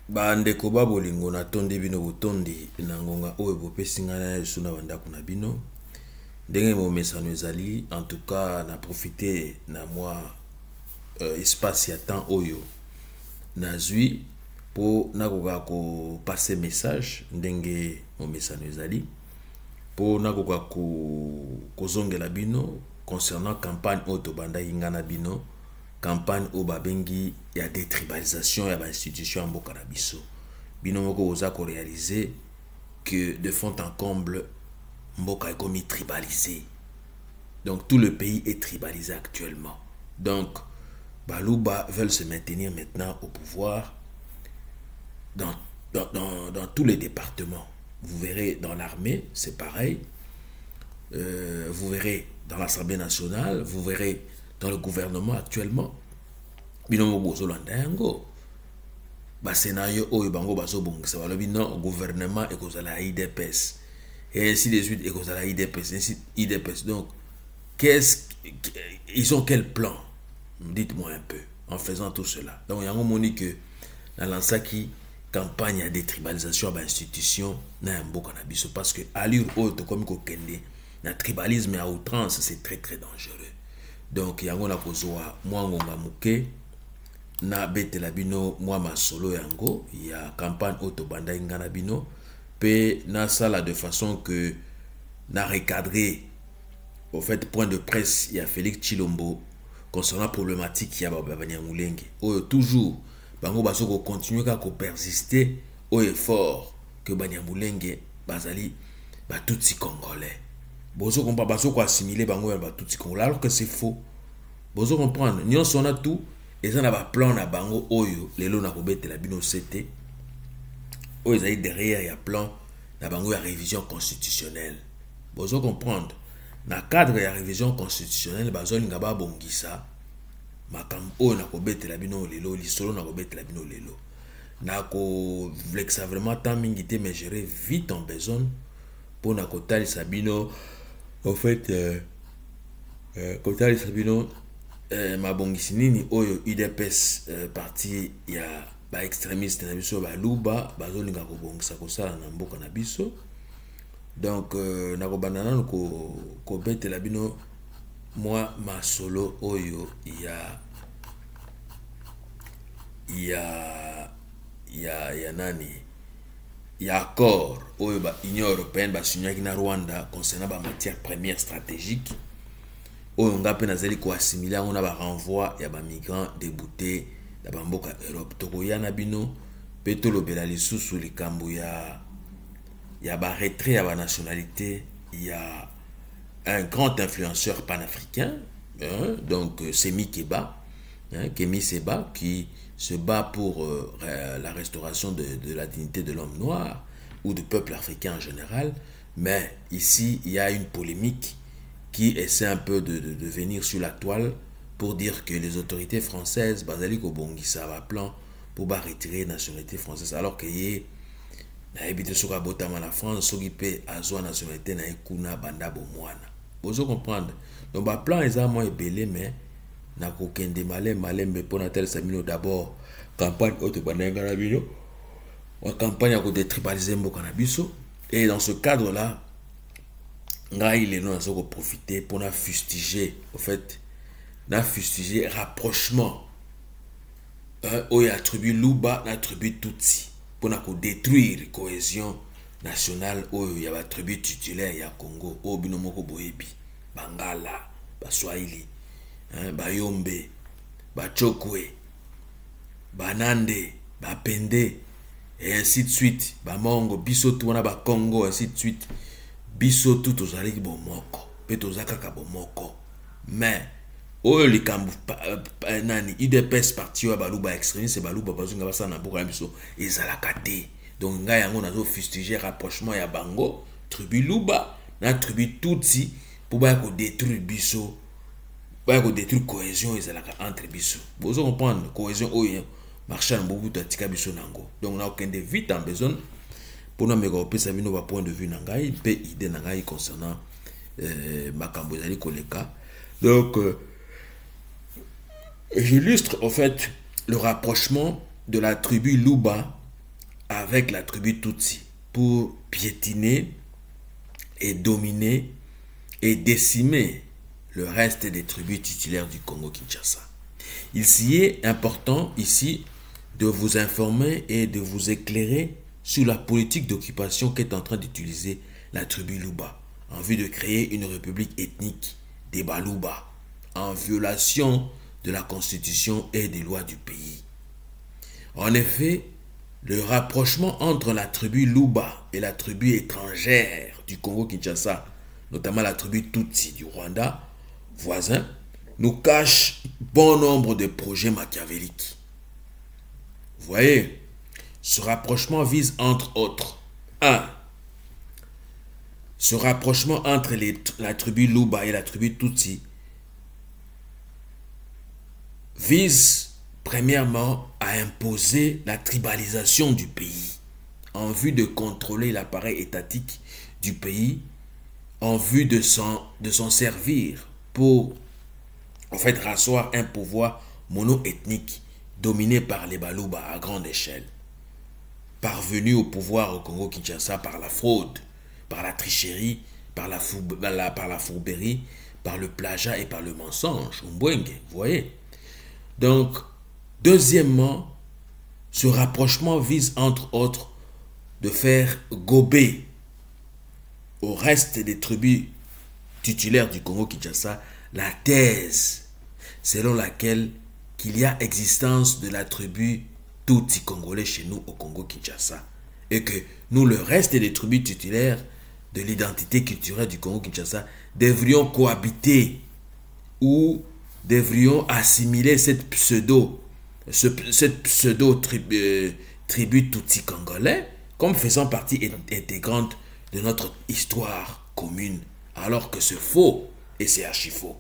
Bandeko babolingo na tondi bino botondi na ngonga oyo bopesi nga na yesu na bandako na bino ndenge momesano ezali en tout cas na profiter na moi espace ya temps oyo nazwi po nakoka ko passer message ndenge momesano ezali po nakoka ko zongela bino concernant campagne oyo tobandaki nga na bino campagne au babengi ya détribalisation ya ba institution ya mboka na biso bino moko oza ko réaliser que de fond en comble mboka ekomi tribalisé, donc tout le pays est tribalisé actuellement. Donc Baluba veulent se maintenir maintenant au pouvoir dans tous les départements. Vous verrez dans l'armée c'est pareil, vous verrez dans l'Assemblée nationale, vous verrez dans le gouvernement actuellement. Binomo bozolanda yango ba scénario oyo bango bazobongisa balobi non gouvernement ekozala IDPS et ainsi de suite ekozala IDPS ainsi IDPS. Donc ils ont quel plan? Dites-moi un peu en faisant tout cela. Donc yango moni que na lansaki campagne de détribalisation ba institution na mboka na biso parce que allure oyo to comme ko kende na tribalisme à outrance c'est très très dangereux. Donc yango na kozwa mwa ngonga muke na bete la bino mwa masolo yango ya campagne auto banda ingana bino pe na sala de façon que na recadrer au fait point de presse ya Félix Tshilombo concernant problématique ya Banyamulenge oyo toujours bango basoko continuer ka ko persister au effort que Banyamulenge bazali ba tutsi congolais. Bozo comprendre baso ko assimiler bango ya ba tutsi congolais alors que c'est faux. Bozo comprendre nyon sona tout et ça na ba plan na bango oyo lelo na kobete la bino cete oyo ezali derrière ya plan na bango ya révision constitutionnelle. Bozo comprendre na cadre ya révision constitutionnelle bazolinga ba bongisa makambo oyo na kobete la bino lelo lisolo na kobete la bino lelo na ko vlexa vraiment tant mingi te mais gérer vite en besoin pour na kotali sabino en fait kotali sabino mabongisi nini oyo UDPS parti ya ba extrémiste na biso ba luba bazolinga kobongisa kosala na mboka na biso. Donc na ko banana ko bete la bino moi ma solo oyo ya nani ya accord oyo ba Union européenne ba signaki na Rwanda concernant ba matières premières stratégiques oyo ngape nazali ko assimiler on a ba renvoi ya ba migrants déboutés da ba mboka Europe tokoya na bino peto lobela lisusu likambo ya ba retrait ya ba nationalité. Il y a un grand influenceur panafricain donc Semi Keba Kemi Seba qui se bat pour la restauration de la dignité de l'homme noir ou du peuple africain en général. Mais ici il y a une polémique qui essaie un peu de venir sur la toile pour dire que les autorités françaises bazali ko bongisa ba plan pour ba retirer nationalité française alors que na ebite soka botama la France soki pe azwa nationalité na ekuna banda bomwana. Vous comprendre? Donc ba plan eza mo ebele mais na ko kende malembe pour na tel samino d'abord campagne auto banda ngana bino wa campagne ya ko détribaliser mboka na biso et dans ce cadre là ngai les non ko profiter pour na fustiger au fait na fustiger rapprochement oya tribu Luba na tribu Tutsi pour na ko détruire cohésion nationale oyo ya ba tribu titulaire ya Congo o bino moko boyebi Bangala Baswahili Bayombe Bachokwe Banande Bapende et ainsi de suite Bamongo biso tout wana ba Congo ainsi de suite biso tout ozali bomoko pe tozaka ka bomoko mais oyo likambu nani UDPS parti wa baluba extrémiste baluba bazunga basa na boka biso ezalaka te. Donc ngai yango nazo fustiger rapprochement ya bango tribu Luba na tribu Tutsi pour ba ko détruire biso ba ko détruire cohésion ezalaka entre biso. Bozo comprendre cohésion oyo marchand Mobutu atika biso nango. Donc na okende vite en besoin pour na meko pesa bino ba point de vue na ngai pe idée na ngai concernant makambo ezali koleka. Donc j'illustre en fait le rapprochement de la tribu Luba avec la tribu Tutsi pour piétiner et dominer et décimer le reste des tribus titulaires du Congo-Kinshasa. Il s'y est important ici de vous informer et de vous éclairer sur la politique d'occupation qu'est en train d'utiliser la tribu Luba en vue de créer une république ethnique des Baluba en violation de la constitution et des lois du pays. En effet, le rapprochement entre la tribu Luba et la tribu étrangère du Congo-Kinshasa, notamment la tribu Tutsi du Rwanda voisin, nous cache bon nombre de projets machiavéliques. Vous voyez, ce rapprochement vise entre autres 1. Ce rapprochement entre la tribu Luba et la tribu Tutsi vise premièrement à imposer la tribalisation du pays en vue de contrôler l'appareil étatique du pays, en vue de s'en servir pour en fait rasseoir un pouvoir mono-ethnique dominé par les Baluba à grande échelle, parvenu au pouvoir au Congo-Kinshasa par la fraude, par la tricherie, par la fourberie, par le plagiat et par le mensonge. Vous voyez. Donc, deuxièmement, ce rapprochement vise entre autres de faire gober au reste des tribus titulaires du Congo-Kinshasa la thèse selon laquelle qu'il y a existence de la tribu Tutsi congolais chez nous au Congo-Kinshasa et que nous, le reste des tribus titulaires de l'identité culturelle du Congo-Kinshasa, devrions cohabiter ou devrions assimiler cette tribu Tutsi congolais comme faisant partie intégrante de notre histoire commune, alors que c'est faux et c'est archi faux.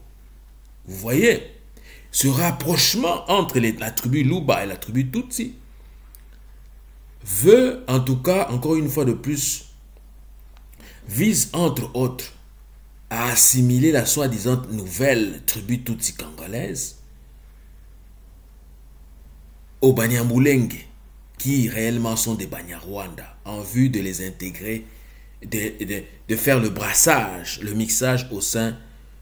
Vous voyez, ce rapprochement entre la tribu Luba et la tribu Tutsi veut, en tout cas, encore une fois de plus, vise entre autres à assimiler la soi-disant nouvelle tribu Tutsi congolaise aux Banyamulenge, qui réellement sont des Banyarwanda, en vue de les intégrer, de faire le brassage, le mixage au sein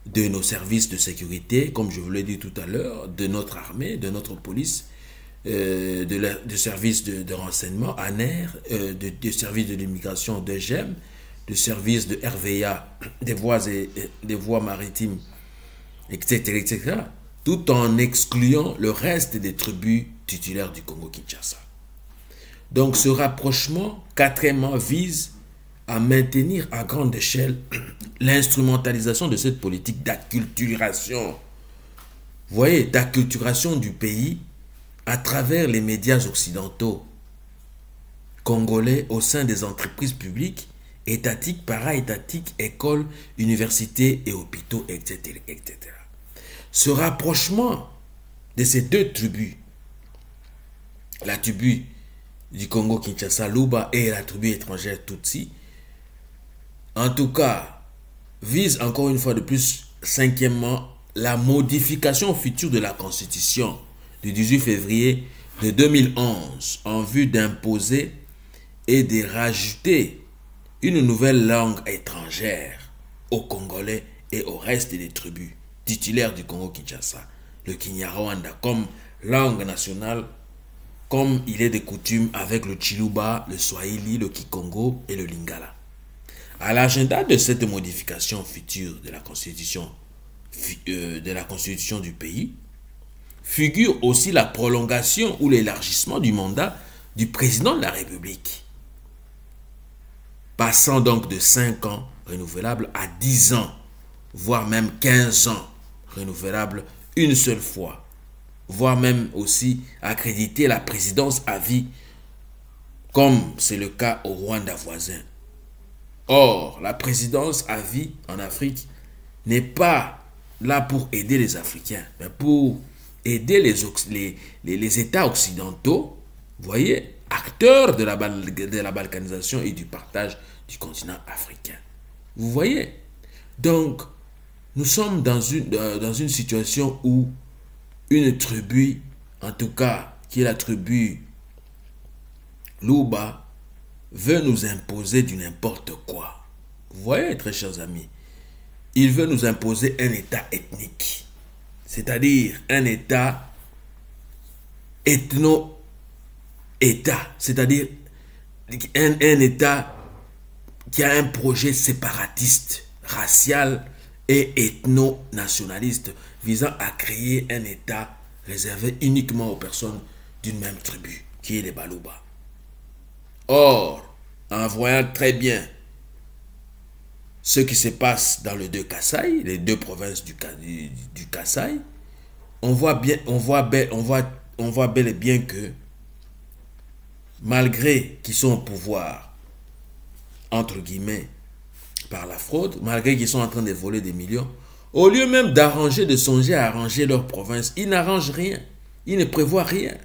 de nos services de sécurité, comme je vous l'ai dit tout à l'heure, de notre armée, de notre police, de services de renseignement, ANER, de services de l'immigration de GEM, de services de RVA, des voies maritimes, etc., tout en excluant le reste des tribus titulaires du Congo-Kinshasa. Donc ce rapprochement, quatrièmement, vise à maintenir à grande échelle l'instrumentalisation de cette politique d'acculturation. Vous voyez, d'acculturation du pays à travers les médias occidentaux congolais au sein des entreprises publiques, étatiques, para-étatiques, écoles, universités et hôpitaux, etc., etc. Ce rapprochement de ces deux tribus, la tribu du Congo-Kinshasa, Luba, et la tribu étrangère Tutsi, en tout cas, vise encore une fois de plus, cinquièmement, la modification future de la Constitution du 18 février de 2011 en vue d'imposer et de rajouter une nouvelle langue étrangère aux Congolais et au reste des tribus titulaires du Congo-Kinshasa, le Kinyarwanda, comme langue nationale, comme il est de coutume avec le Chiluba, le Swahili, le Kikongo et le Lingala. À l'agenda de cette modification future de la Constitution du pays, figure aussi la prolongation ou l'élargissement du mandat du président de la République, passant donc de 5 ans renouvelables à 10 ans, voire même 15 ans renouvelables une seule fois, voire même aussi accréditer la présidence à vie, comme c'est le cas au Rwanda voisin. Or, la présidence à vie en Afrique n'est pas là pour aider les Africains, mais pour aider les États occidentaux, vous voyez, acteurs de la balkanisation et du partage du continent africain. Vous voyez? Donc, nous sommes dans une situation où une tribu, en tout cas, qui est la tribu Luba veut nous imposer du n'importe quoi. Vous voyez, très chers amis, il veut nous imposer un État ethnique, c'est-à-dire un État ethno-État, c'est-à-dire un État qui a un projet séparatiste, racial et ethno-nationaliste, visant à créer un État réservé uniquement aux personnes d'une même tribu, qui est les Baluba. Or, en voyant très bien ce qui se passe dans les deux Kasaï, les deux provinces du Kasaï, on voit bel et bien que malgré qu'ils sont au pouvoir, entre guillemets, par la fraude, malgré qu'ils sont en train de voler des millions, au lieu même d'arranger, de songer à arranger leur province, ils n'arrangent rien, ils ne prévoient rien.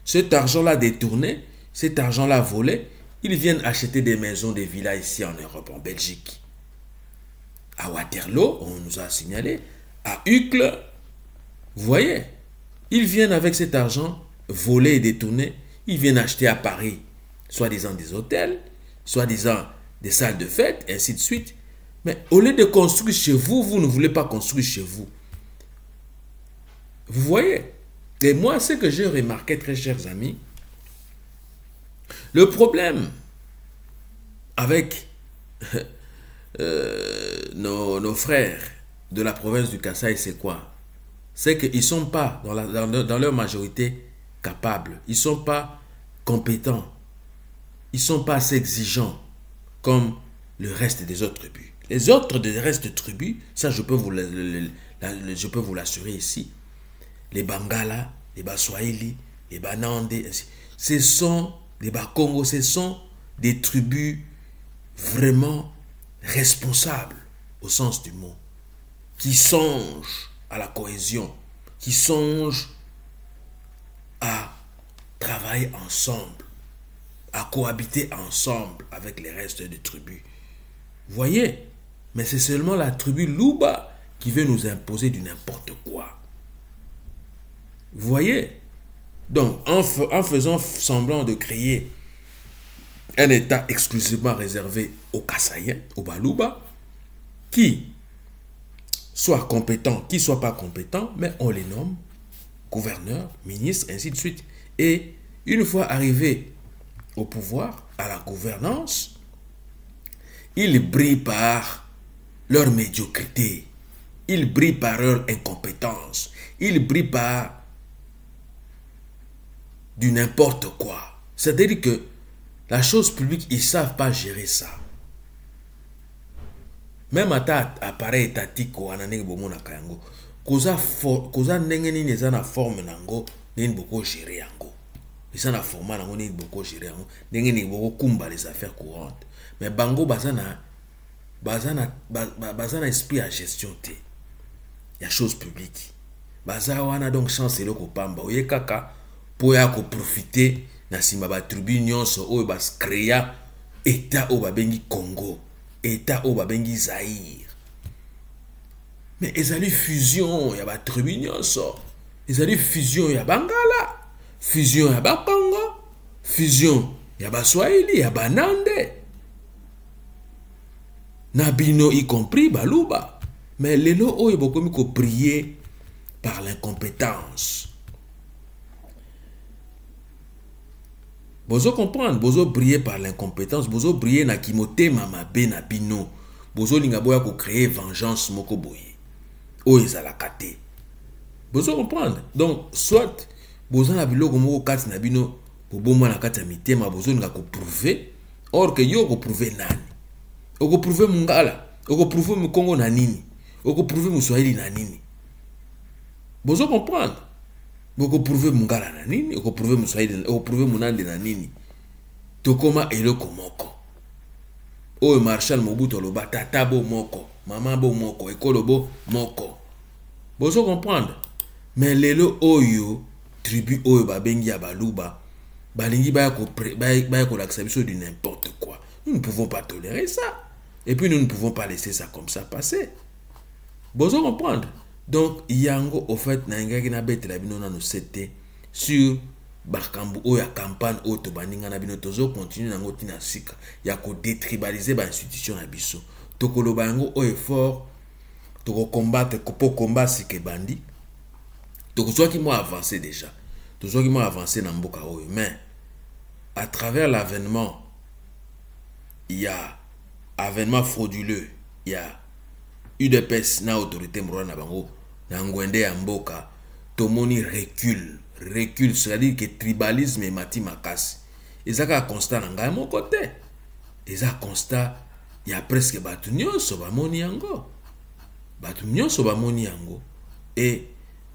Cet argent-là détourné, cet argent-là volé, ils viennent acheter des maisons, des villas ici en Europe, en Belgique. À Waterloo, on nous a signalé, à Uccle, vous voyez, ils viennent avec cet argent volé et détourné, ils viennent acheter à Paris, soi-disant des hôtels, soi-disant des salles de fête, et ainsi de suite. Mais au lieu de construire chez vous, vous ne voulez pas construire chez vous. Vous voyez? Et moi, ce que j'ai remarqué, très chers amis, le problème avec nos frères de la province du Kasaï, c'est quoi? C'est qu'ils ne sont pas, dans leur majorité, capables. Ils ne sont pas compétents. Ils ne sont pas assez exigeants comme le reste des autres tribus. Les autres des restes de tribus, ça je peux vous l'assurer ici. Les Bangala, les Baswahili, les Banande, ce sont les Bakongo, ce sont des tribus vraiment responsables au sens du mot, qui songent à la cohésion, qui songent à travailler ensemble, à cohabiter ensemble avec les restes des tribus. Vous voyez? Mais c'est seulement la tribu Luba qui veut nous imposer du n'importe quoi. Vous voyez? Donc, en faisant semblant de créer un État exclusivement réservé aux Kasaïens, aux Baluba, qui soit compétent, qui ne soit pas compétent, mais on les nomme gouverneurs, ministres, ainsi de suite. Et une fois arrivés au pouvoir, à la gouvernance, ils brillent par leur médiocrité, ils brillent par leur incompétence, ils brillent par du n'importe quoi. C'est-à-dire que la chose publique, ils ne savent pas gérer ça. Même à ta appareil étatique, koza ndenge nini eza na forme nango nini boko gérer yango. Eza na format nango nini boko gérer yango. Ndenge nini boko kumba les affaires courantes. Mais bango bazana esprit à gestion te. Ya chose publique. Baza wana donc chance eloko pamba. Oye kaka po ya ko profiter na simba ba tribu nyonso oyo bas créa état o babengi Congo, état o babengi Zaïre. Mais ezali fusion ya ba tribu nyonso. Ezali fusion ya Bangala, fusion ya Bakongo, fusion ya Baswahili, ya Banande. Nabino y compris Baluba. Mais lelo oyo bokomi ko prier par l'incompétence. Bozo comprendre, bozo briller par l'incompétence, bozo briller na kimote mama be na bino. Bozo linga boya ko créer vengeance moko boye. O ezala kate. Bozo comprendre. Donc soit bozo na biloko moko kati na bino boboma na kati ya mitema bozo linga ko prouver, or que yo ko prouver nani. Oko prouver Mungala, oko prouver Mukongo na nini, oko prouver Muswahili na nini. Bozo comprendre. Oko prouver Mungala na nini, oko prouver Muswahili, oko prouver Munande na nini. Tokoma eloko moko. Oyo Marshal Mobutu loba tata bo moko, maman bo moko, ekolo bo moko. Bozo comprendre. Mais lelo oyo tribu oyo babengi ya Baluba, balingi baya ko l'acceptation de n'importe quoi. Nous ne pouvons pas tolérer ça. Et puis nous ne pouvons pas laisser ça comme ça passer. Bozo comprendre. Donc, Yango, au fait, n'a pas été la bino nous c'était sur bakambu oyo ya campagne oyo tobaninga na bino tozo continue nango tina sika ya ko détribaliser ba institution na biso tokoloba yango oyo fort toko combattre kopo combat sike bandi toko soit ki mo avancer déjà to soit ki mo avancer na mboka oyo mais à travers l'avènement il y a avènement frauduleux il y a UDPS na autorité mroa na bango na ngwende ya mboka tomoni recul c'est-à-dire que tribalisme et mati makasi ezaka constat na ngai mon côté eza constat il y a presque batu nyonso bamoni yango et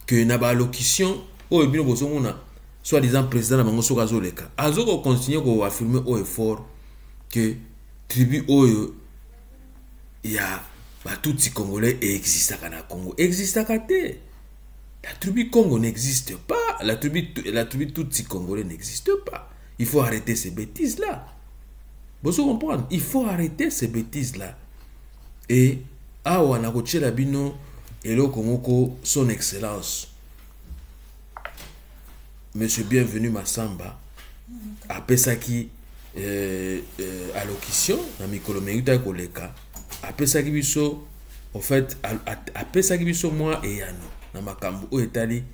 que na ba locution oyo bino bozomona soi-disant président na bango soka azoleka azoko continuer ko affirmer au effort que tribu oyo ya batuti congolais existaka na Congo existaka te. La tribu Congo n'existe pas. La tribu Tutsi congolais n'existe pas. Il faut arrêter ces bêtises-là. Vous comprenez? Il faut arrêter ces bêtises-là. Et, awa na kochela bino, elo komoko, son excellence, Monsieur Bienvenu Massamba, après ça qui, allocution, na mikolo meyuta koleka, après ça qui biso, en fait, après ça qui biso moi et yano. Na makambu o etali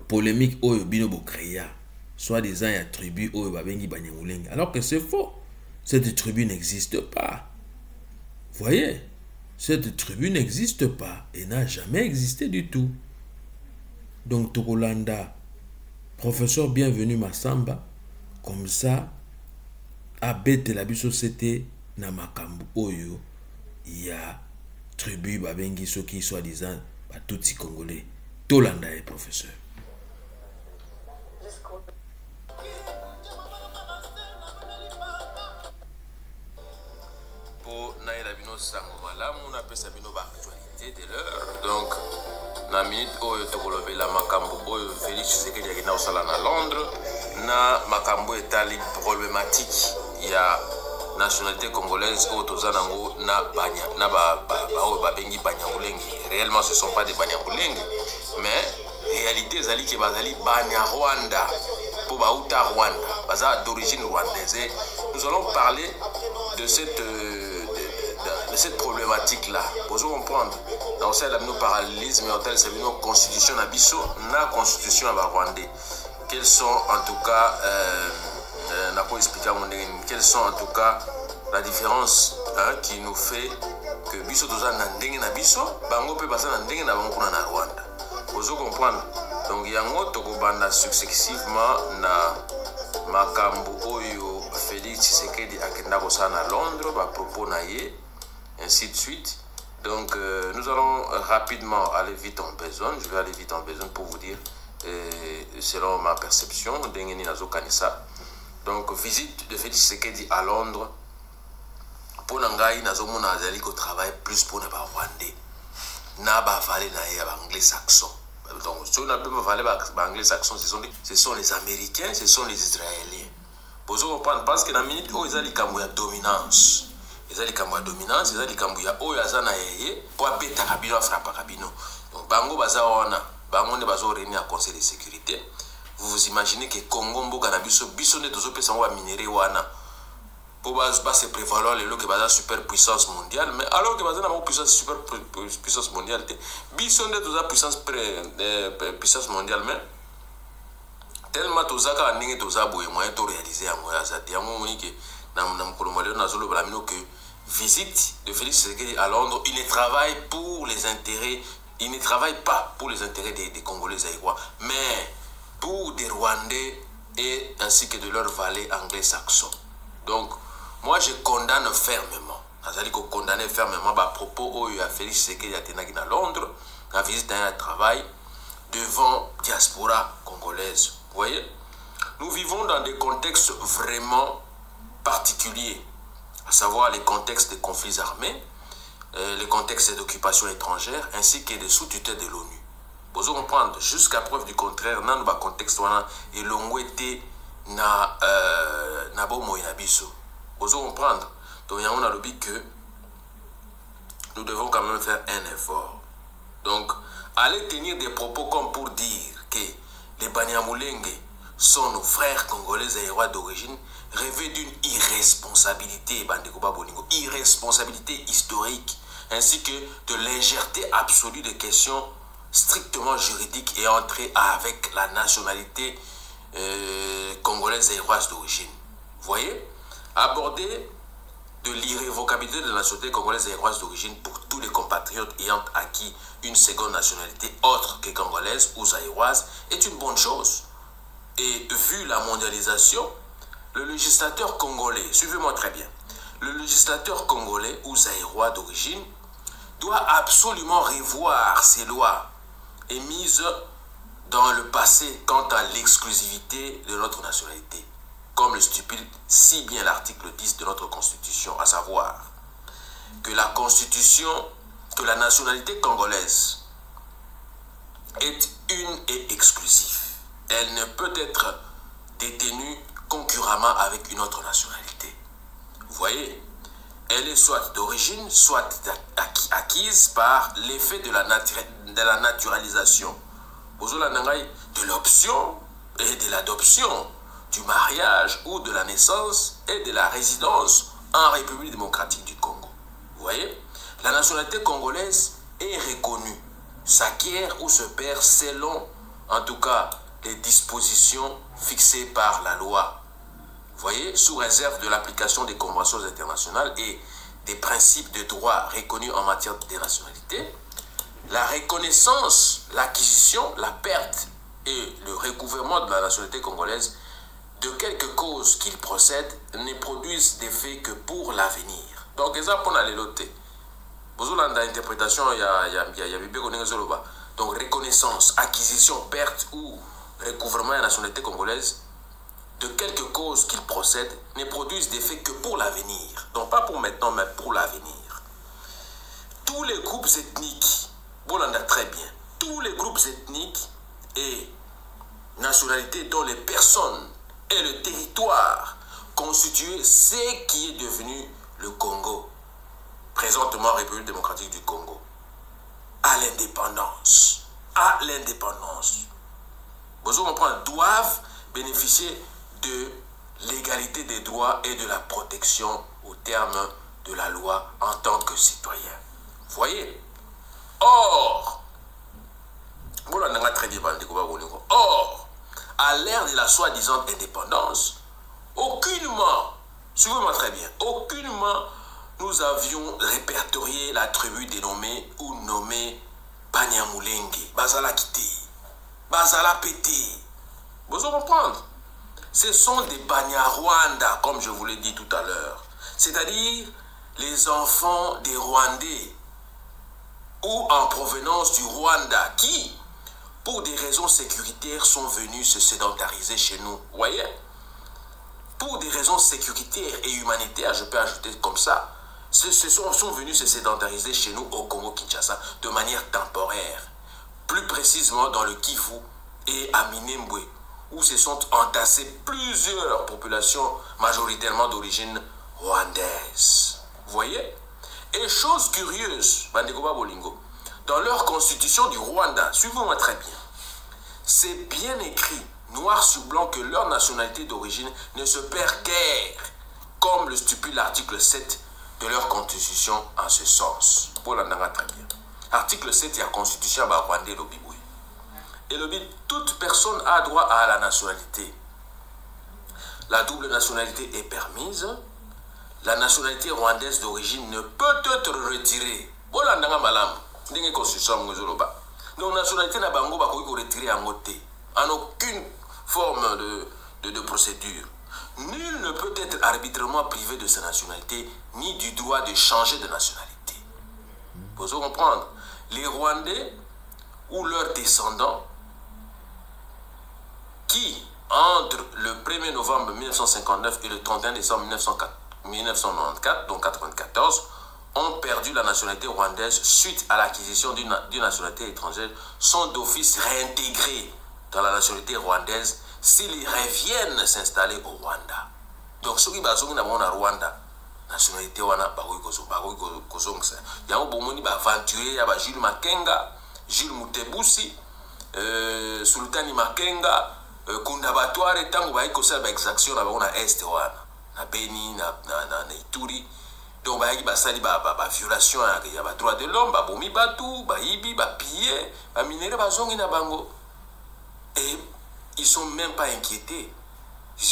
polémique oyo bino bo créa soit disant ya tribu oyo babengi banyangulenga alors que c'est faux. Cette tribu n'existe pas. Voyez, cette tribu n'existe pas et n'a jamais existé du tout. Donc Tokolanda professeur Bienvenu Massamba comme ça abete la biso c'était na makambu oyo ya tribu babengi soki soit disant tout si congolais, Tolanda est professeur. Pour Naïla Bino Sangomala, on appelle ça Bino actualité de l'heure. Donc, na minute où Tokolobe la Makambo, Félix Tshisekedi qui est à Londres, na Makambo est allé problématique. Il y a nationalité congolaise au Tozanango na banya na ba bengi banyangulengi. Réellement ce sont pas des banyangulengi mais réalité zali ke bazali banya Rwanda pour bauta Rwanda baza d'origine rwandaise. Et nous allons parler de cette problématique là. Pour vous comprendre dans ce là nous parallélisme en tel c'est une constitution na biso na constitution à rwandais. Quels sont en tout cas quelles sont en tout cas la différence qui nous fait que biso toza na ndenge na biso bango pe basa na ndenge na bango kuna na Rwanda. Vous comprenez? Donc yango tokobanda successivement na makambo oyo Félix Tshisekedi akenda kosala na Londres ba propos na ye ainsi de suite. Donc nous allons rapidement aller vite en besoin. Je vais aller vite en besoin pour vous dire selon ma perception ndenge ni nazo kanisa. Donc, visite de Félix Tshisekedi à Londres. Pour Nangaï, nous avons ko travail plus pour les Rwandais. Na ba valé na ya anglo-saxons. Donc, si on a pas valé anglo-saxons, ce sont les Américains, ce sont les Israéliens. Vous comprenez parce que dans la minute où ils ont les Kamouya dominance, ils ont les Kamouya dominance, ils ont les Kamouya où ils ont na pour appeler Takabino frapper Kabino. Donc, bango bazawana, bango ne bazo réunir à conseil de sécurité. Vous vous imaginez que Congo mboka na biso ne tozo pesa wa minéraux wana pour pas se prévaloir les que baza super puissance mondiale mais alors que baza na super puissance mondiale biso ne toza puissance mondiale mais tellement tozaka ndenge toza boye moyen to réaliser yango ya zati yango moni que na mkolo maleo na zolo bala mino que visite de Félix Tshisekedi à Londres il ne travaille pour les intérêts il ne travaille pas pour les intérêts des Congolais zaïrois mais pour des Rwandais et ainsi que de leur valet anglo-saxon. Donc, moi je condamne fermement. Je condamne fermement à propos où à Félix Tshisekedi à Londres, à visite un travail devant diaspora congolaise. Vous voyez, nous vivons dans des contextes vraiment particuliers, à savoir les contextes de conflits armés, les contextes d'occupation étrangère, ainsi que des sous-tutelles de l'ONU. Vous comprendre jusqu'à preuve du contraire dans le contexte et l'on était na bomo na biso. Vous comprendre donc on a le but que nous devons quand même faire un effort. Donc aller tenir des propos comme pour dire que les Banyamulenge sont nos frères congolais zaïrois d'origine, rêvaient d'une irresponsabilité, irresponsabilité historique, ainsi que de légèreté absolue des questions strictement juridiques et entrées avec la nationalité congolaise zaïroise d'origine. Vous voyez, aborder de l'irrévocabilité de la nationalité congolaise zaïroise d'origine pour tous les compatriotes ayant acquis une seconde nationalité autre que congolaise ou zaïroise est une bonne chose. Et vu la mondialisation, le législateur congolais, suivez-moi très bien, le législateur congolais ou zaïrois d'origine doit absolument revoir ces lois émises dans le passé quant à l'exclusivité de notre nationalité, comme le stipule si bien l'article 10 de notre Constitution, à savoir que la Constitution, que la nationalité congolaise est une et exclusive. Elle ne peut être détenue concurremment avec une autre nationalité. Vous voyez, elle est soit d'origine, soit acquise par l'effet de la naturalisation, de l'option et de l'adoption, du mariage ou de la naissance et de la résidence en République démocratique du Congo. Vous voyez, la nationalité congolaise est reconnue, s'acquiert ou se perd selon, en tout cas, les dispositions fixées par la loi. Vous voyez, sous réserve de l'application des conventions internationales et des principes de droit reconnus en matière de nationalité, la reconnaissance, l'acquisition, la perte et le recouvrement de la nationalité congolaise, de quelque cause qu'il procède, ne produisent d'effet que pour l'avenir. Donc, exemple, on a les lotés. Vous avez l'interprétation, il y a donc, reconnaissance, acquisition, perte ou recouvrement de la nationalité congolaise, de quelque cause qu'il procède, ne produisent d'effet que pour l'avenir. Donc, pas pour maintenant, mais pour l'avenir. Tous les groupes ethniques, vous l'entendez très bien, tous les groupes ethniques et nationalités dont les personnes et le territoire constituent ce qui est devenu le Congo, présentement République démocratique du Congo, à l'indépendance. Vous comprenez, doivent bénéficier de l'égalité des droits et de la protection au terme de la loi en tant que citoyens. Vous voyez? Or, à l'ère de la soi-disant indépendance, aucunement, suivez-moi très bien, aucunement nous avions répertorié la tribu dénommée ou nommée Banyamulenge, Bazala Kité, Bazala Pété. Vous comprenez? Ce sont des Banyarwanda, comme je vous l'ai dit tout à l'heure, c'est-à-dire les enfants des Rwandais ou en provenance du Rwanda qui, pour des raisons sécuritaires, sont venus se sédentariser chez nous. Vous voyez? Pour des raisons sécuritaires et humanitaires, je peux ajouter comme ça, sont venus se sédentariser chez nous au Congo-Kinshasa de manière temporaire. Plus précisément dans le Kivu et à Minembwe, où se sont entassées plusieurs populations majoritairement d'origine rwandaise. Vous voyez? Et chose curieuse, dans leur constitution du Rwanda, suivez-moi très bien, c'est bien écrit, noir sur blanc, que leur nationalité d'origine ne se perd guère, comme le stipule l'article 7 de leur constitution en ce sens. Pour l'entendre très bien. Article 7 de la constitution rwandais l'Obiboué. Et le but, toute personne a droit à la nationalité. La double nationalité est permise. La nationalité rwandaise d'origine ne peut être retirée. Voilà, donc la nationalité n'a pas retirée en aucune forme de procédure. Nul ne peut être arbitrairement privé de sa nationalité ni du droit de changer de nationalité. Vous comprendre? Les Rwandais ou leurs descendants qui, entre le 1er novembre 1959 et le 31 décembre 1994, donc 1994, ont perdu la nationalité rwandaise suite à l'acquisition d'une nationalité étrangère, sont d'office réintégrés dans la nationalité rwandaise s'ils reviennent s'installer au Rwanda. Donc, ceux qui sont en Rwanda, nationalité wana kozongsa. Yango bomoni ba aventurier ya ba Jules Makenga, Jules Mutebusi, Sultani Makenga, Kundabatware, tango ba ekosala ba exaction na bango na est wana, na Beni, na Ituri. Donc ba basali ba violation ya ba droit de l'homme, ba bomi batu, ba ibi, ba piller, ba minere ba zongi na bango. Et ils sont même pas inquiétés.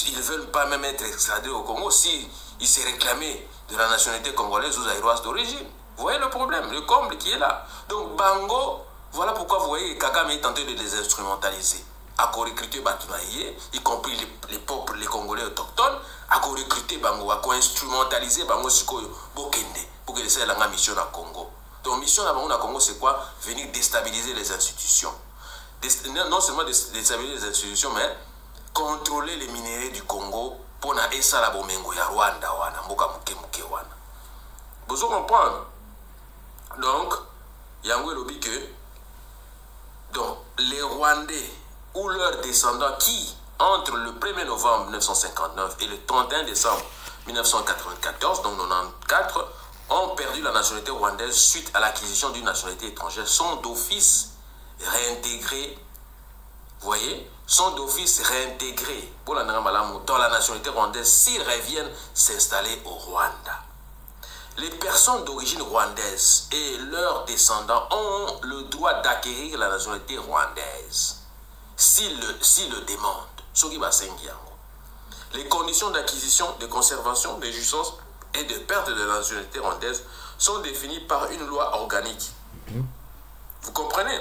Ils ne veulent pas même être extradés au Congo si ils se réclamaient de la nationalité congolaise ou zaïroise d'origine. Vous voyez le problème, le comble qui est là. Donc Bango, voilà pourquoi vous voyez Kagame est tenté de les instrumentaliser. À recruter Batunaïe, y compris les peuples, les Congolais autochtones, à recruter Bango, à instrumentaliser Bango Sikoyo, Bokende, pour que les aient la mission à Congo. Donc mission à Bango à Congo, c'est quoi? Venir déstabiliser les institutions. Non seulement déstabiliser les institutions, mais contrôler les minéraux du Congo pour na esa la bomengo ya Rwanda wana mboka muke wana. Vous comprenez? Donc yango elobi que donc les Rwandais ou leurs descendants qui entre le 1er novembre 1959 et le 31 décembre 1994 donc 94 ont perdu la nationalité rwandaise suite à l'acquisition d'une nationalité étrangère sont d'office réintégrés. Vous voyez, sont d'office réintégrés pour la dans la nationalité rwandaise s'ils reviennent s'installer au Rwanda. Les personnes d'origine rwandaise et leurs descendants ont le droit d'acquérir la nationalité rwandaise s'ils le demandent. Les conditions d'acquisition, de conservation, de jouissance et de perte de la nationalité rwandaise sont définies par une loi organique. Vous comprenez?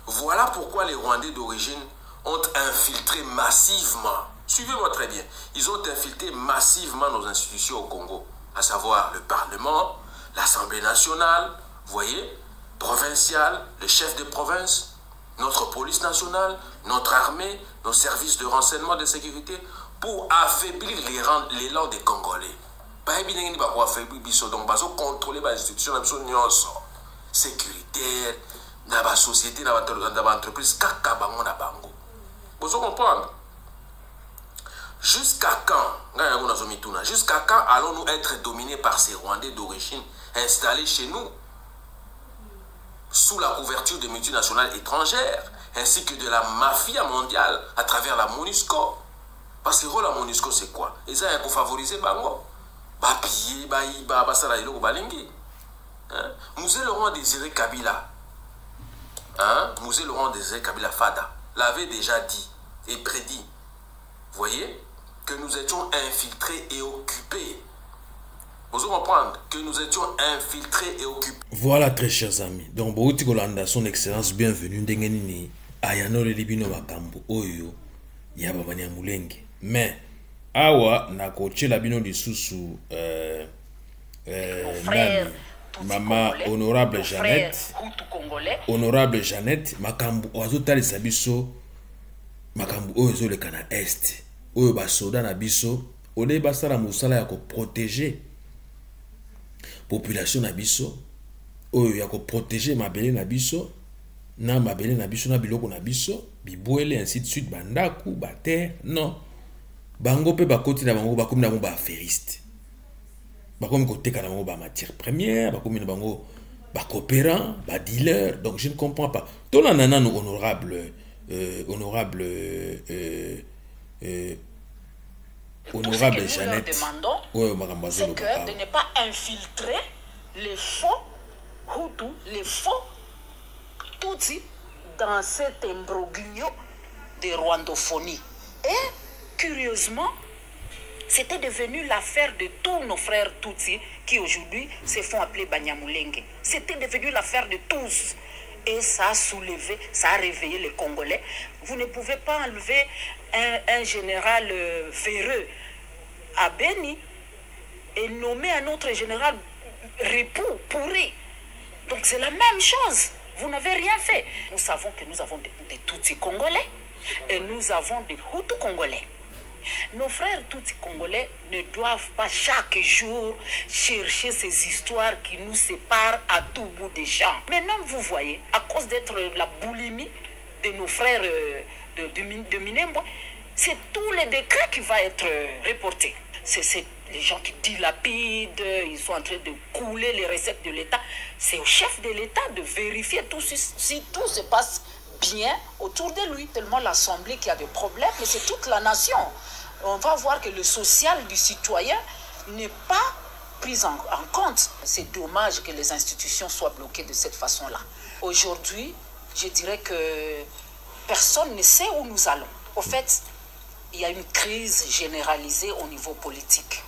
Voilà pourquoi les Rwandais d'origine ont infiltré massivement, suivez-moi très bien, ils ont infiltré massivement nos institutions au Congo, à savoir le Parlement, l'Assemblée nationale, vous voyez, provinciale, le chef de province, notre police nationale, notre armée, nos services de renseignement de sécurité, pour affaiblir l'élan des Congolais. Pas évidemment pour affaiblir Bisso, donc ils ont contrôlé les institutions sécuritaires, dans la société, dans l'entreprise, kaka bango na bango. Vous comprenez? Jusqu'à quand allons-nous être dominés par ces Rwandais d'origine installés chez nous sous la couverture de multinationales étrangères ainsi que de la mafia mondiale à travers la MONUSCO? Parce que la MONUSCO c'est quoi? Ils ont favorisé bango. Musée Laurent Désiré Kabila, Musée Laurent Désiré Kabila Fada l'avait déjà dit et prédit, vous voyez, que nous étions infiltrés et occupés. Vous comprenez que nous étions infiltrés et occupés. Voilà, très chers amis. Donc, Bouti Kolanda, son excellence, bienvenue. Ndengenini, Ayano le Libino Makambo, Oyo, Yababania Moulenge. Mais, Awa, na coaché la bino du sous Nani, Maman honorable Jeannette, honorable Jeannette, Makambo, Oazotali Sabiso, Makambo, Oyo le Kana Est, Oyo Basoda Nabiso, Ode Basara Moussala yako protéger population Nabiso, Oyo yako protéger Mabele Nabiso, na Mabele Nabiso, na Biloko Nabiso, Bibouele, ainsi de suite, Bandaku, Bater, non. Bango pe bakoti na bango bakomi na bango ba affairiste. Bakomi koteka na bango ba matière première, bakomi na bango ba coopérant, ba dealer. Donc je ne comprends pas. Tout la nana nous honorable Jeannette. C'est que de ne pas infiltrer les faux Hutus, les faux Tutsis dans cet imbroglio de rwandophonie. Et curieusement, c'était devenu l'affaire de tous nos frères Tutsis qui aujourd'hui se font appeler Banyamulenge. C'était devenu l'affaire de tous. Et ça a soulevé, ça a réveillé les Congolais. Vous ne pouvez pas enlever un général véreux à Beni et nommer un autre général ripou, pourri. Donc c'est la même chose. Vous n'avez rien fait. Nous savons que nous avons des Tutsis congolais et nous avons des Hutus congolais. Nos frères Tutsis congolais ne doivent pas chaque jour chercher ces histoires qui nous séparent à tout bout des champs. Maintenant, vous voyez, à cause d'être la boulimie de nos frères de Minembwe, c'est tous les décrets qui vont être reportés. C'est les gens qui dilapident, ils sont en train de couler les recettes de l'État. C'est au chef de l'État de vérifier tout si tout se passe bien autour de lui, tellement l'Assemblée qui a des problèmes, mais c'est toute la nation. On va voir que le social du citoyen n'est pas pris en compte. C'est dommage que les institutions soient bloquées de cette façon-là. Aujourd'hui, je dirais que personne ne sait où nous allons. Au fait, il y a une crise généralisée au niveau politique.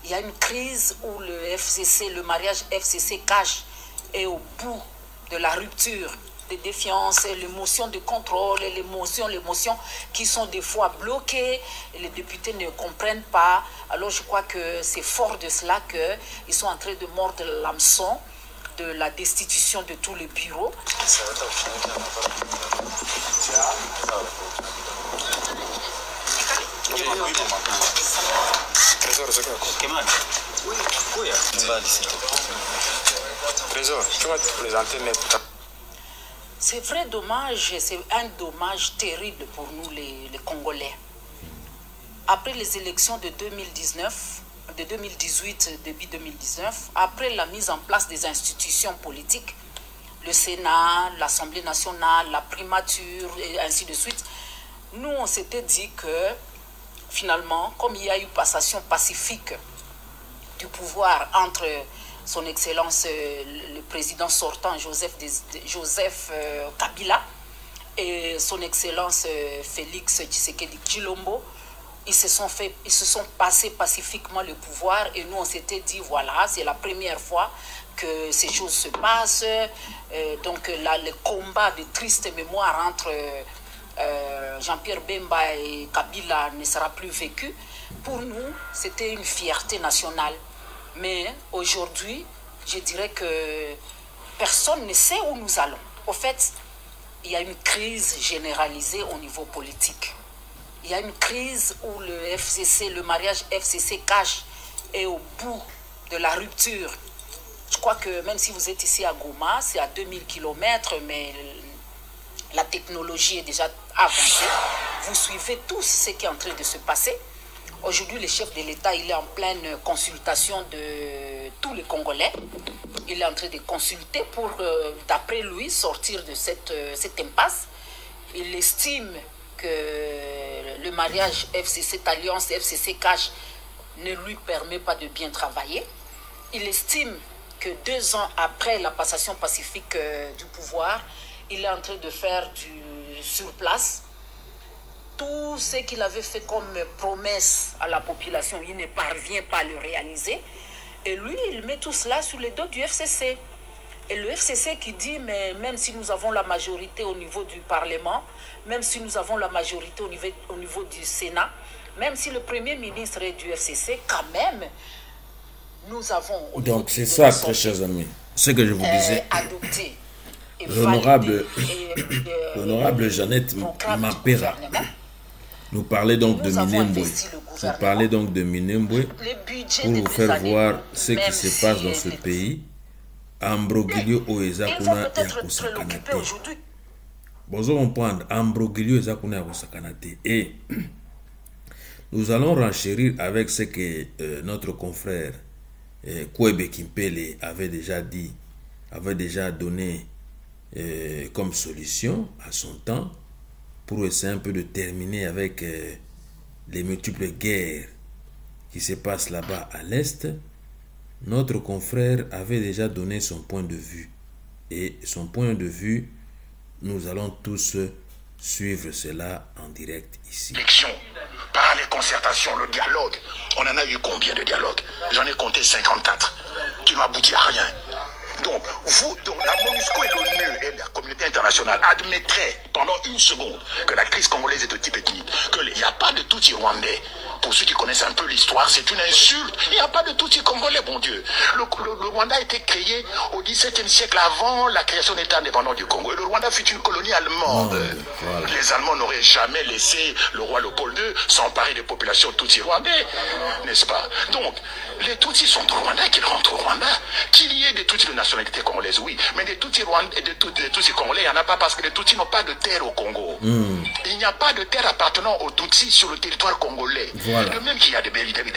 Il y a une crise où le FCC, le mariage FCC-CAJ est au bout de la rupture de défiance, les motions de contrôle, les motions qui sont des fois bloquées, et les députés ne comprennent pas. Alors je crois que c'est fort de cela qu'ils sont en train de mordre l'hameçon de la destitution de tous les bureaux. C'est vrai dommage, c'est un dommage terrible pour nous les Congolais. Après les élections de 2019, de 2018, début 2019, après la mise en place des institutions politiques, le Sénat, l'Assemblée nationale, la primature et ainsi de suite, nous on s'était dit que finalement, comme il y a eu passation pacifique du pouvoir entre son Excellence le président sortant Joseph Kabila et son Excellence Félix Tshisekedi Tshilombo, ils se sont passés pacifiquement le pouvoir et nous on s'était dit voilà, c'est la première fois que ces choses se passent. Donc là, le combat de triste mémoire entre Jean-Pierre Bemba et Kabila ne sera plus vécu. Pour nous, c'était une fierté nationale. Mais aujourd'hui, je dirais que personne ne sait où nous allons. Au fait, il y a une crise généralisée au niveau politique. Il y a une crise où le FCC, le mariage FCC-CAJ est au bout de la rupture. Je crois que même si vous êtes ici à Goma, c'est à 2000 km, mais la technologie est déjà avancée. Vous suivez tous ce qui est en train de se passer. Aujourd'hui, le chef de l'État, il est en pleine consultation de tous les Congolais. Il est en train de consulter pour, d'après lui, sortir de cette impasse. Il estime que le mariage FCC, cette alliance FCC-CAJ ne lui permet pas de bien travailler. Il estime que 2 ans après la passation pacifique du pouvoir, il est en train de faire du surplace. Tout ce qu'il avait fait comme promesse à la population, il ne parvient pas à le réaliser. Et lui, il met tout cela sur le dos du FCC. Et le FCC qui dit, mais même si nous avons la majorité au niveau du Parlement, même si nous avons la majorité au niveau du Sénat, même si le Premier ministre est du FCC, quand même, nous avons... Donc c'est ça, très chers amis, ce que je vous disais. Adopté. L'honorable Jeannette Mapera nous parlait donc de Minembwe. Nous parlait donc de Minembwe pour vous faire voir ce qui se passe dans ce pays. Ambroglio Oezakuna Yakusakanate. Vous allez comprendre, Ambroglio Oezakuna Yakusakanate. Et nous allons renchérir avec ce que notre confrère Kwebe Kimpele avait déjà dit, avait déjà donné comme solution à son temps pour essayer un peu de terminer avec les multiples guerres qui se passent là-bas à l'Est. Notre confrère avait déjà donné son point de vue. Et son point de vue, nous allons tous suivre cela en direct ici. L'élection, par les concertations, le dialogue, on en a eu combien de dialogues? J'en ai compté 54, qui n'ont abouti à rien. Donc, la MONUSCO et l'ONU et la communauté internationale admettraient pendant une seconde que la crise congolaise est de type ethnique, qu'il n'y a pas de Tutsi rwandais. Pour ceux qui connaissent un peu l'histoire, c'est une insulte. Il n'y a pas de Tutsi congolais, bon Dieu. Le Rwanda a été créé au XVIIe siècle avant la création de l'État indépendant du Congo. Et le Rwanda fut une colonie allemande. Voilà. Les Allemands n'auraient jamais laissé le roi Léopold II s'emparer des populations Tutsi rwandais, n'est-ce pas? Donc, les Tutsis sont au Rwanda, qu'ils rentrent au Rwanda. Qu'il y ait des Tutsis de nationalité congolaise, oui. Mais des Tutsis rwandais, des Tutsis congolais, il n'y en a pas parce que les Tutsis n'ont pas de terre au Congo. Il n'y a pas de terre appartenant aux Tutsis sur le territoire congolais. Voilà. De même qu'il y a des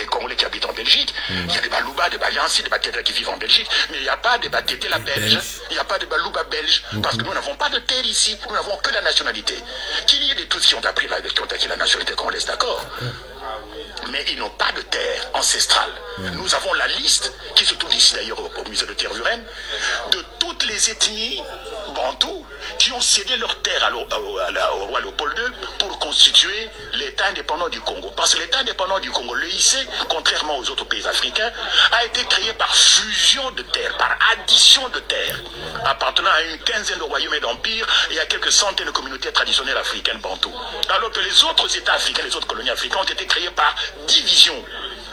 Congolais qui habitent en Belgique, il y a des Balouba, des Bayansi, des Batéta qui vivent en Belgique, mais il n'y a pas de Batéta belge, il n'y a pas de Balouba belge, parce que nous n'avons pas de terre ici, nous n'avons que la nationalité. Qu'il y ait des tous qui ont acquis la nationalité congolaise, d'accord, mais ils n'ont pas de terre ancestrale. Nous avons la liste, qui se trouve ici d'ailleurs au musée de Tervuren, de toutes les ethnies bantoues qui ont cédé leur terre au roi Léopold II pour constituer l'État indépendant du Congo. Parce que l'État indépendant du Congo, l'EIC, contrairement aux autres pays africains, a été créé par fusion de terres, par addition de terres, appartenant à une quinzaine de royaumes et d'empires et à quelques centaines de communautés traditionnelles africaines bantoues. Alors que les autres États africains, les autres colonies africaines ont été créés par division.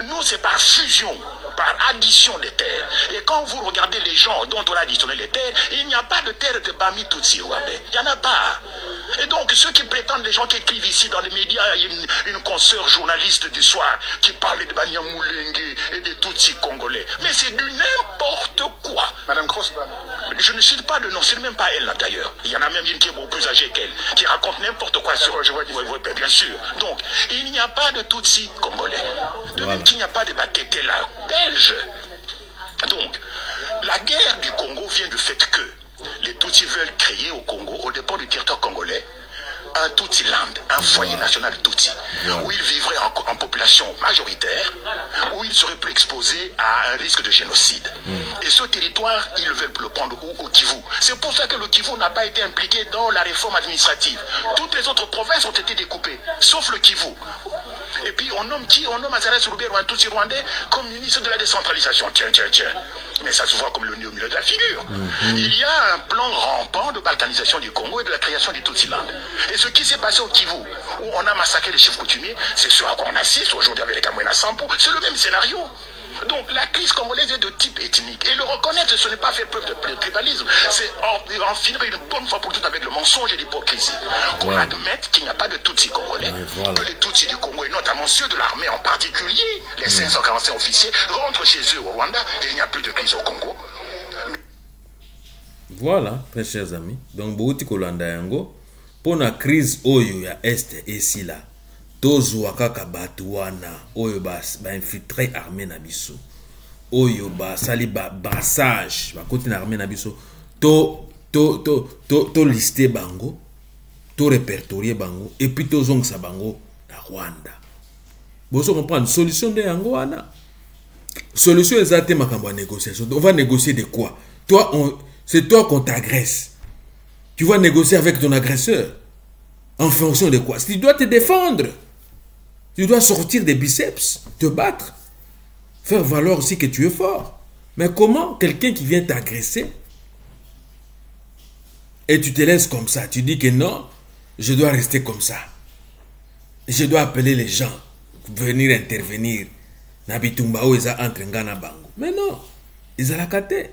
Nous, c'est par fusion, par addition des terres. Et quand vous regardez les gens dont on a additionné les terres, il n'y a pas de terre de Bami Tutsi Rwanda. Il n'y en a pas. Et donc, ceux qui prétendent, les gens qui écrivent ici dans les médias, il y a une consoeur journaliste du soir qui parlait de Banyamulenge et des Tutsis congolais. Mais c'est du n'importe quoi. Madame Gross, je ne cite pas de nom, c'est même pas elle là d'ailleurs. Il y en a même une qui est beaucoup plus âgée qu'elle, qui raconte n'importe quoi sur... Oui, bien sûr. Donc, il n'y a pas de Tutsis congolais. De même qu'il n'y a pas de Batété là, belge. Donc, la guerre du Congo vient du fait que les Tutsis veulent créer au Congo, au départ du territoire congolais, un Tutsi-land, un foyer national Tutsi, où ils vivraient en population majoritaire, où ils seraient plus exposés à un risque de génocide. Et ce territoire, ils veulent le prendre au Kivu. C'est pour ça que le Kivu n'a pas été impliqué dans la réforme administrative. Toutes les autres provinces ont été découpées, sauf le Kivu. Et puis on nomme qui? On nomme Azara Souroubé, un Tutsi rwandais, comme ministre de la décentralisation. Tiens. Mais ça se voit comme le nez au milieu de la figure. Il y a un plan rampant de balkanisation du Congo et de la création du Tutsi-land. Et ce qui s'est passé au Kivu, où on a massacré les chefs coutumiers, c'est ce à quoi on assiste aujourd'hui avec les Kamwena Sampo, c'est le même scénario. Donc la crise congolaise est de type ethnique. Et le reconnaître, ce n'est pas faire preuve de tribalisme, c'est en finir une bonne fois pour toutes avec le mensonge et l'hypocrisie. Qu'on admette qu'il n'y a pas de Tutsis congolais, que les Tutsis du Congo, et notamment ceux de l'armée en particulier, les 545 officiers, rentrent chez eux au Rwanda et il n'y a plus de crise au Congo. Voilà, très chers amis. Donc, Bouti Kolanda Yango, pour la crise oyo ya Est et si là, tozwa kaka batu wana oyo ba infiltré armée na biso oyo ba sali ba brassage ba côté na armée na biso to lister bango, to répertorier bango et puis to zongsa bango na Rwanda. Boso comprendre solution de yango wana. Solution exacte makambo négociation. On va négocier de quoi? Toi c'est toi qu'on t'agresse. Tu vas négocier avec ton agresseur. En fonction de quoi? Tu dois te défendre. Tu dois sortir des biceps, te battre, faire valoir aussi que tu es fort. Mais comment quelqu'un qui vient t'agresser et tu te laisses comme ça, tu dis que non, je dois rester comme ça. Je dois appeler les gens, venir intervenir. Entre Ngana Bango. Mais non, ils ont la caté.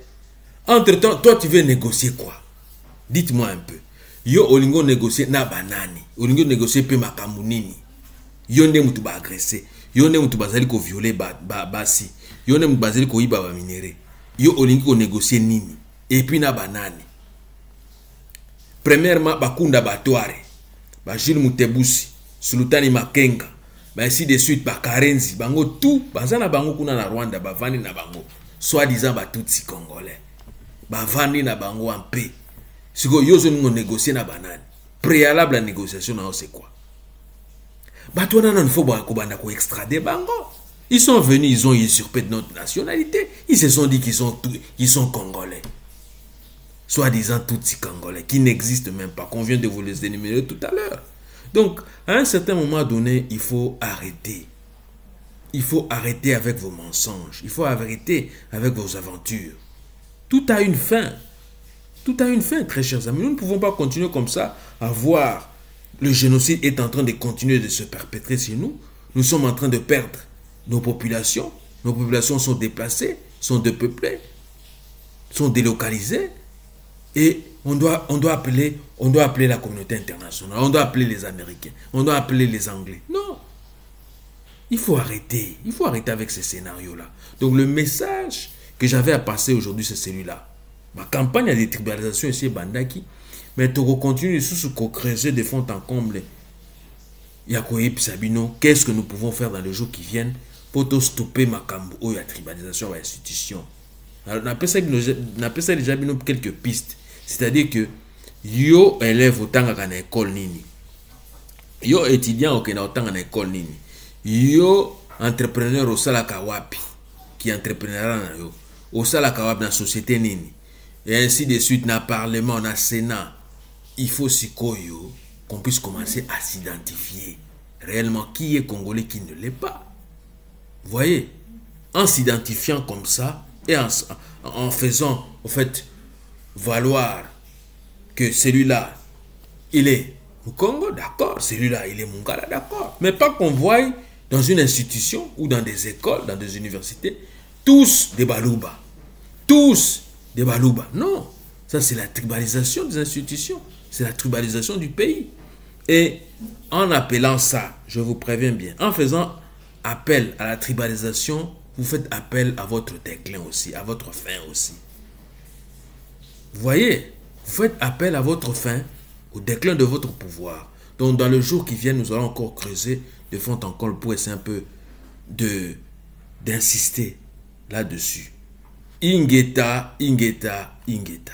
Entre-temps, toi tu veux négocier quoi? Dites-moi un peu. Yo olingo négocier na banani. Olingo négocier pe makamunini. Yo nde mutu ba agresser. Yo nde mutu bazali ko violer basi. Yo nde mutu bazali ko iba ba minéré. Yo olingo négocier nini? Et puis na banani. Premièrement, bakunda batware. Ba Jules Mutebusi, Sultani Makenga. Ba ainsi de suite ba Karenzi, bango tout, bazana bango kuna na Rwanda, ba vandi na bango. Soi-disant ba Tutsi congolais. Ba vandi na bango en paix. Si vous avez négocié na banane, préalable à la négociation, c'est quoi? Extrader bango. Ils sont venus, ils ont usurpé notre nationalité. Ils se sont dit qu'ils sont congolais. Soi-disant Tutsi congolais, qui n'existent même pas, qu'on vient de vous les énumérer tout à l'heure. Donc, à un certain moment donné, il faut arrêter. Il faut arrêter avec vos mensonges. Il faut arrêter avec vos aventures. Tout a une fin. Tout a une fin, très chers amis. Nous ne pouvons pas continuer comme ça à voir le génocide est en train de continuer de se perpétrer chez nous. Nous sommes en train de perdre nos populations. Nos populations sont déplacées, sont dépeuplées, sont délocalisées. Et on doit appeler la communauté internationale. On doit appeler les Américains. On doit appeler les Anglais. Non. Il faut arrêter. Il faut arrêter avec ces scénarios-là. Donc le message que j'avais à passer aujourd'hui, c'est celui-là. Ma campagne de détribalisation ici Bandaki, mais tu continues sous ce qu'on creuser de fond en comble. Yakoyep Sabino, qu'est-ce que nous pouvons faire dans les jours qui viennent pour stopper Makambo ou la tribalisation de l'institution. On appelle ça déjà quelques pistes. C'est-à-dire que yo élève autant à l'école nini. Yo étudiant autant à l'école nini. Yo entrepreneur au salaka wapi qui entrepreneur na yo. Au salaka wapi dans la société nini. Et ainsi de suite, dans le Parlement, dans le Sénat, il faut qu'on puisse commencer à s'identifier réellement qui est Congolais, qui ne l'est pas. Vous voyez, en s'identifiant comme ça et en faisant, en fait, valoir que celui-là, il est au Congo, d'accord, celui-là, il est Mungala, d'accord. Mais pas qu'on voie dans une institution ou dans des écoles, dans des universités, tous des Balouba. Tous des Balouba. Non, ça c'est la tribalisation des institutions. C'est la tribalisation du pays. Et en appelant ça, je vous préviens bien, en faisant appel à la tribalisation, vous faites appel à votre déclin aussi, à votre fin aussi. Vous voyez, vous faites appel à votre fin, au déclin de votre pouvoir. Donc dans le jour qui vient, nous allons encore creuser de fond en comble pour essayer un peu d'insister là-dessus. Ingeta, Ingeta, Ingeta.